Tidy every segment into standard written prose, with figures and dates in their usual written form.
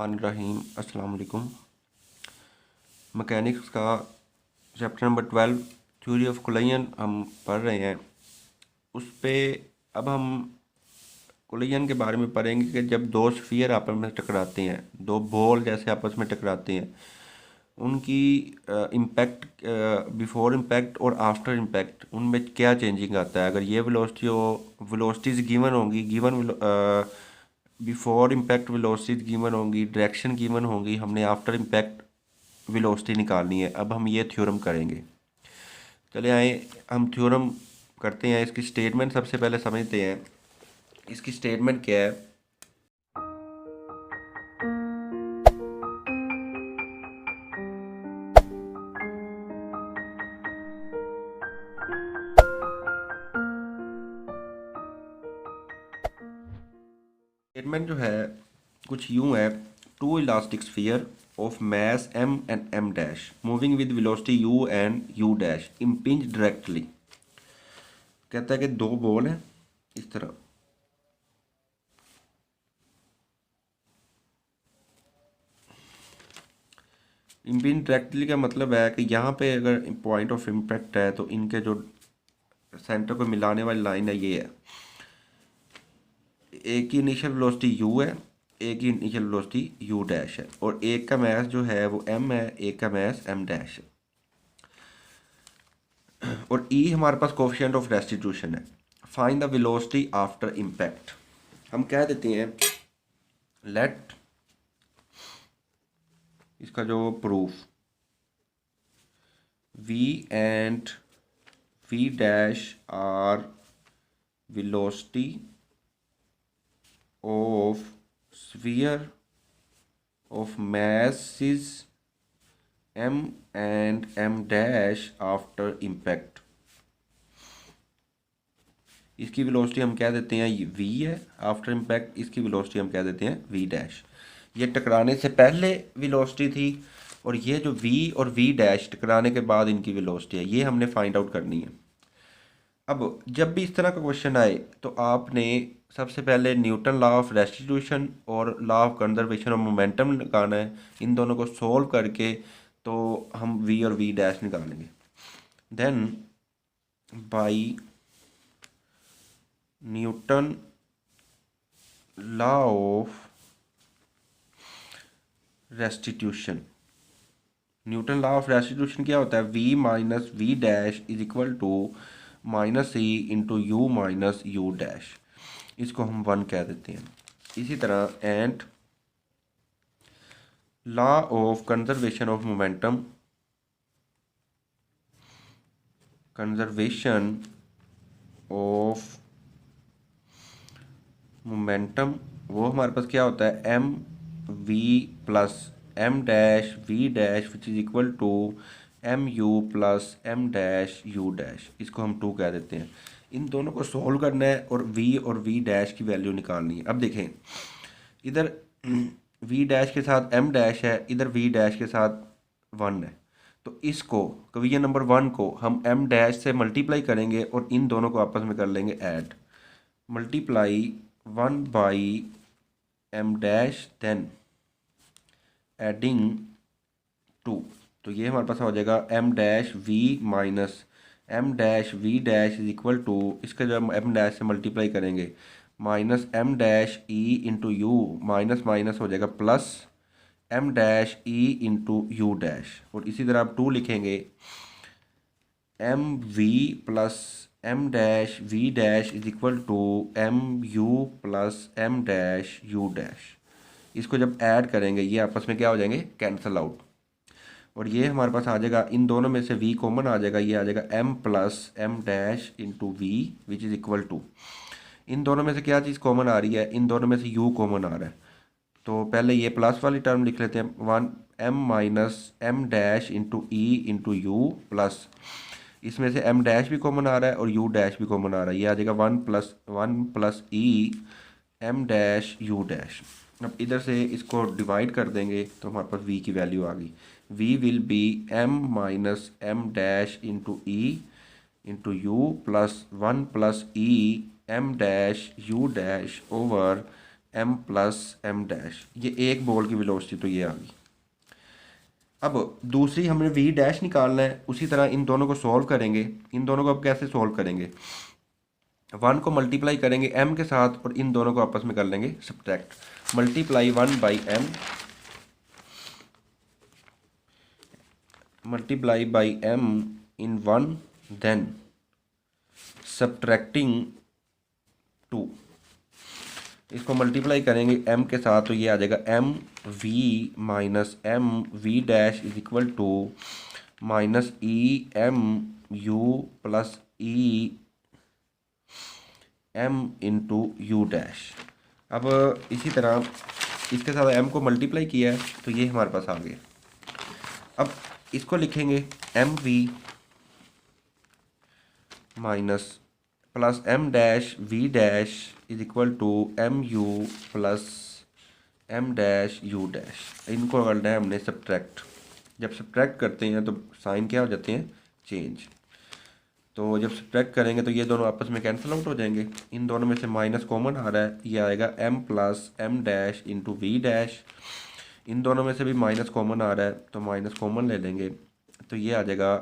रहीम अस्सलाम वालेकुम। मैकेनिक्स का chapter number 12 theory of collision हम पढ़ रहे हैं। उस पे अब हम कोलिजन के बारे में पढ़ेंगे कि जब दो स्फीयर आपस में टकराते हैं, दो बॉल जैसे आपस में टकराते हैं, उनकी इम्पैक्ट बिफोर इम्पैक्ट और आफ्टर इम्पैक्ट उनमें क्या चेंजिंग आता है। अगर ये वेलोसिटी हो, वेलोसिटीज़ गिवन होंगी, given before impact velocities given होंगी, डायरेक्शन गिवन होंगी, हमने आफ्टर इम्पैक्ट वेलोसिटी निकालनी है। अब हम ये थ्योरम करेंगे। चले आए हम थ्योरम करते हैं। इसकी स्टेटमेंट सबसे पहले समझते हैं। इसकी स्टेटमेंट क्या है? स्टेटमेंट जो है कुछ यूं है। Two elastic sphere of mass m and m dash moving with velocity u and u dash impinge directly. कहता है कि दो बॉल हैं इस तरह, इम्पिंज डायरेक्टली का मतलब है कि यहाँ पे अगर पॉइंट ऑफ इम्पैक्ट है तो इनके जो सेंटर को मिलाने वाली लाइन है ये है। एक की इनिशियल वेलोसिटी u है, एक की इनिशियल वेलोसिटी u डैश है, और एक का मास जो है वो m है, एक का मास m डैश है, और e हमारे पास कोफिशिएंट ऑफ रेस्टिट्यूशन है। Find the velocity after impact. हम कह देते हैं लेट इसका जो proof v and v dash are velocity of sphere of masses m and m dash after impact। इसकी वेलोसिटी हम कह देते हैं v है, आफ्टर इम्पैक्ट इसकी वेलोसिटी हम कह देते हैं v डैश। ये टकराने से पहले वेलोसिटी थी, और ये जो v और v डैश टकराने के बाद इनकी वेलोसिटी है, ये हमने फाइंड आउट करनी है। अब जब भी इस तरह का क्वेश्चन आए तो आपने सबसे पहले न्यूटन लॉ ऑफ रेस्टिट्यूशन और law of conservation of momentum निकालना है। इन दोनों को सोल्व करके तो हम v और v डैश निकालेंगे। Then by Newton law of restitution, Newton law of restitution क्या होता है? v minus v dash is equal to minus e into u minus u dash. इसको हम 1 कह देते हैं। इसी तरह and law of conservation of momentum, conservation of momentum वो हमारे पास क्या होता है? M v plus m dash v dash which is equal to m u plus m dash u dash. इसको हम 2 कह देते हैं। इन दोनों को सोल्व करना है और v और v डैश की वैल्यू निकालनी है। अब देखें, इधर v डैश के साथ m डैश है, इधर v डैश के साथ 1 है। तो इसको क्वेश्चन नंबर 1 को हम m डैश से मल्टीप्लाई करेंगे और इन दोनों को आपस में कर लेंगे add. Multiply 1 by m dash then adding 2। तो ये हमारे पास हो जाएगा m dash v minus m dash v dash is equal to, इसका जब m डैश से मल्टीप्लाई करेंगे minus m dash e into u, minus minus हो जाएगा plus m dash e into u dash, और इसी तरह आप 2 लिखेंगे m v plus m dash v dash is equal to m u plus m dash u dash. इसको जब add करेंगे ये आपस में क्या हो जाएंगे? कैंसल आउट, और ये हमारे पास आ जाएगा, इन दोनों में से v कॉमन आ जाएगा, ये आ जाएगा m plus m dash into v which is equal to, इन दोनों में से क्या चीज़ कॉमन आ रही है? इन दोनों में से u कॉमन आ रहा है। तो पहले ये प्लस वाली टर्म लिख लेते हैं, 1 m minus m dash into E into you plus, इसमें से m डैश भी कॉमन आ रहा है और u डैश भी कॉमन आ रहा है, ये आ जाएगा 1 प्लस ई m डैश u डैश। अब इधर से इसको डिवाइड कर देंगे तो हमारे पास v की वैल्यू आ गई। v will be m minus m dash into E into you plus 1 plus E m dash u dash over m plus m dash, ये एक बॉल की वेलोसिटी तो ये आ गई। अब दूसरी हमने v डैश निकालना है, उसी तरह इन दोनों को सॉल्व करेंगे। इन दोनों को अब कैसे सॉल्व करेंगे, 1 को मल्टीप्लाई करेंगे m के साथ और इन दोनों को आपस में कर लेंगे subtract. Multiply 1 by m multiply by m in 1 then subtracting 2। इसको मल्टीप्लाई करेंगे m के साथ तो ये आ जाएगा m v minus m v dash is equal to minus e m u plus e m into u dash. अब इसी तरह इसके साथ m को मल्टीप्लाई किया है तो ये हमारे पास आ गया। अब इसको लिखेंगे m v minus plus m dash v dash is equal to m u plus m dash u dash. इनको करना है हमने सब्ट्रैक्ट। जब सब्ट्रैक्ट करते हैं तो साइन क्या हो जाते हैं, चेंज। तो जब सब्ट्रैक्ट करेंगे तो ये दोनों आपस में कैंसिल आउट हो जाएंगे। इन दोनों में से माइनस कॉमन आ रहा है, ये आएगा m plus m dash into v dash. इन दोनों में से भी माइनस कॉमन आ रहा है तो माइनस कॉमन ले लेंगे तो ये आ जाएगा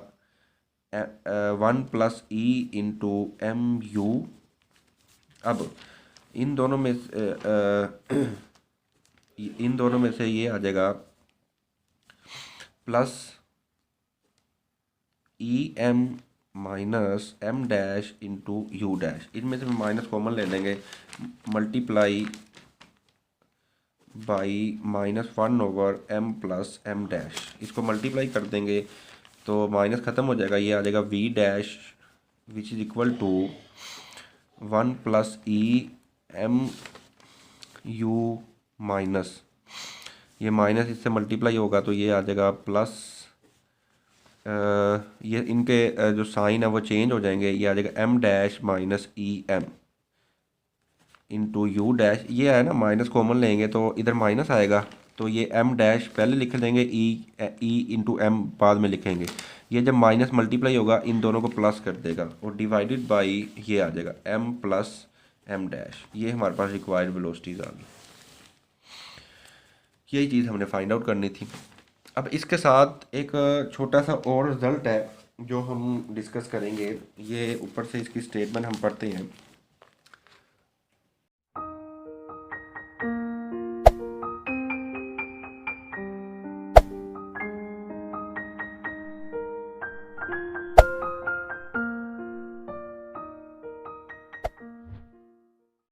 1 plus e into m u. अब इन दोनों में इन दोनों में से ये आ जाएगा plus e m minus m dash into u dash. इनमें से माइनस कॉमन ले लेंगे, multiply by -1 over m plus m dash. इसको मल्टीप्लाई कर देंगे तो माइनस ख़त्म हो जाएगा, ये आ जाएगा v dash which is equal to 1 plus e m u minus, ये माइनस इससे मल्टीप्लाई होगा तो ये आ जाएगा प्लस, ये इनके जो साइन है वो चेंज हो जाएंगे, ये आ जाएगा m dash minus M into u dash. ये है ना माइनस कॉमन लेंगे तो इधर माइनस आएगा तो ये m डैश पहले लिख देंगे, ई इंटू एम बाद में लिखेंगे। ये जब माइनस मल्टीप्लाई होगा इन दोनों को प्लस कर देगा और डिवाइडेड बाई ये आ जाएगा m प्लस m डैश। ये हमारे पास रिक्वायर्ड वेलोसिटीज आ गई। यही चीज़ हमने फाइंड आउट करनी थी। अब इसके साथ एक छोटा सा और रिजल्ट है जो हम डिस्कस करेंगे। ये ऊपर से इसकी स्टेटमेंट हम पढ़ते हैं।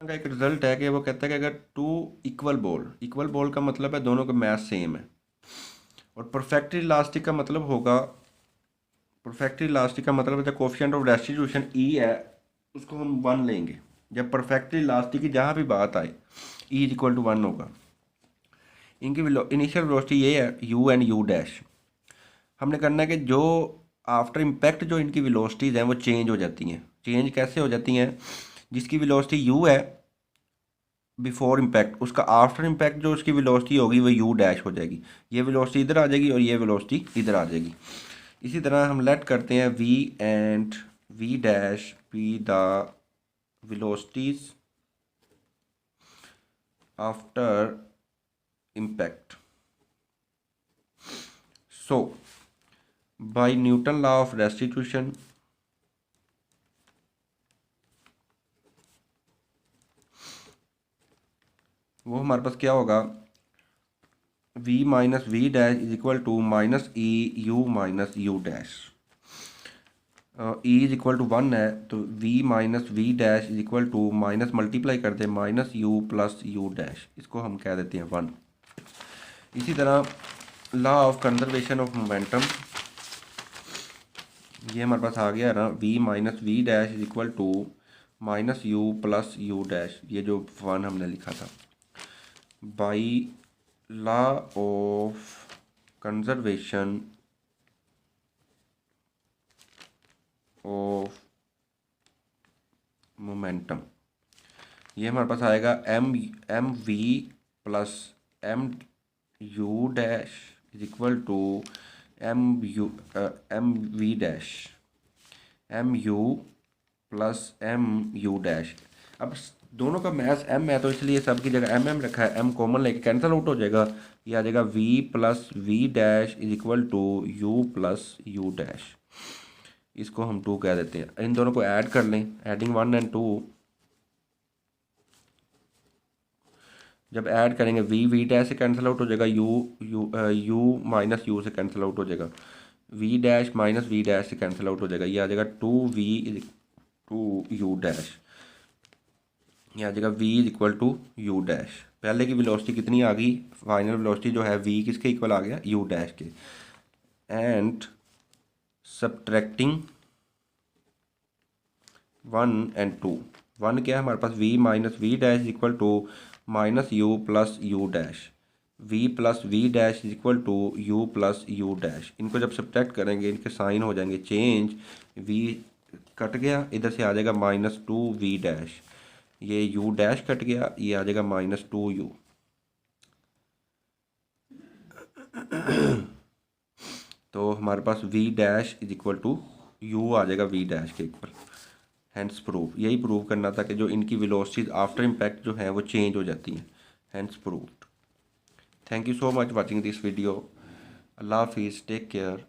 का एक रिजल्ट है कि वो कहता है कि अगर टू इक्वल बॉल का मतलब है दोनों का मैथ सेम है, और परफेक्टली इलास्टिक का मतलब होगा, परफेक्टली इलास्टिक का मतलब है कोफिशिएंट ऑफ रेस्टिट्यूशन ई है उसको हम 1 लेंगे। जब परफेक्टली इलास्टिक की जहाँ भी बात आए ई इज इक्वल टू 1 होगा। इनकी इनिशियल वेलोसिटी ये है यू एंड यू डैश। हमने करना है कि जो आफ्टर इम्पैक्ट जो इनकी वेलोसिटीज़ हैं वो चेंज हो जाती हैं। चेंज कैसे हो जाती हैं, जिसकी वेलोसिटी यू है बिफोर इम्पैक्ट, उसका आफ्टर इम्पैक्ट जो उसकी वेलोसिटी होगी वो यू डैश हो जाएगी। ये वेलोसिटी इधर आ जाएगी और ये वेलोसिटी इधर आ जाएगी। इसी तरह हम लेट करते हैं v and v dash be the velocities after impact. So by Newton law of restitution वो हमारे पास क्या होगा, v minus v dash is equal to minus e u minus u dash. E is equal to 1 है तो v minus v dash is equal to minus multiply कर दे minus u plus u dash, इसको हम कह देते हैं 1। इसी तरह law of conservation of momentum, ये हमारे पास आ गया ना, v minus v dash is equal to minus u plus u dash, ये जो 1 हमने लिखा था। By law of conservation of momentum, ये हमारे पास आएगा m v plus m u dash is equal to m v dash m u plus m u dash. अब दोनों का मैस m है, तो इसलिए सब की जगह m रखा है, m कॉमन लेके कैंसिल आउट हो जाएगा। ये आ जाएगा v plus v dash is equal to u plus u dash. इसको हम 2 कह देते हैं। इन दोनों को ऐड कर लें, एडिंग 1 एंड 2। जब ऐड करेंगे वी डैश से कैंसिल आउट हो जाएगा, u माइनस यू से कैंसिल आउट हो जाएगा, v dash minus v dash से कैंसिल आउट हो जाएगा। ये आ जाएगा 2v टू यू डैश। ये आ जाएगा v is equal to u dash. पहले की वेलोसिटी कितनी आ गई, फाइनल वेलोसिटी जो है v किसके इक्वल आ गया, u डैश के। एंड सब्ट्रैक्टिंग 1 एंड 2, 1 क्या है हमारे पास, v minus v dash is equal to minus u plus u dash. v plus v dash is equal to u plus u dash. इनको जब सब्ट्रैक्ट करेंगे इनके साइन हो जाएंगे चेंज, v कट गया, इधर से आ जाएगा माइनस 2v डैश, ये u डैश कट गया, ये आ जाएगा माइनस 2u। तो हमारे पास v dash is equal to u आ जाएगा v डैश के इक्वल। हैंस प्रूव, यही प्रूव करना था कि जो इनकी वेलोसिटीज आफ्टर इम्पैक्ट जो है वो चेंज हो जाती हैं। Hence proved. Thank you so much watching this video. अल्लाह हाफिज़, टेक केयर।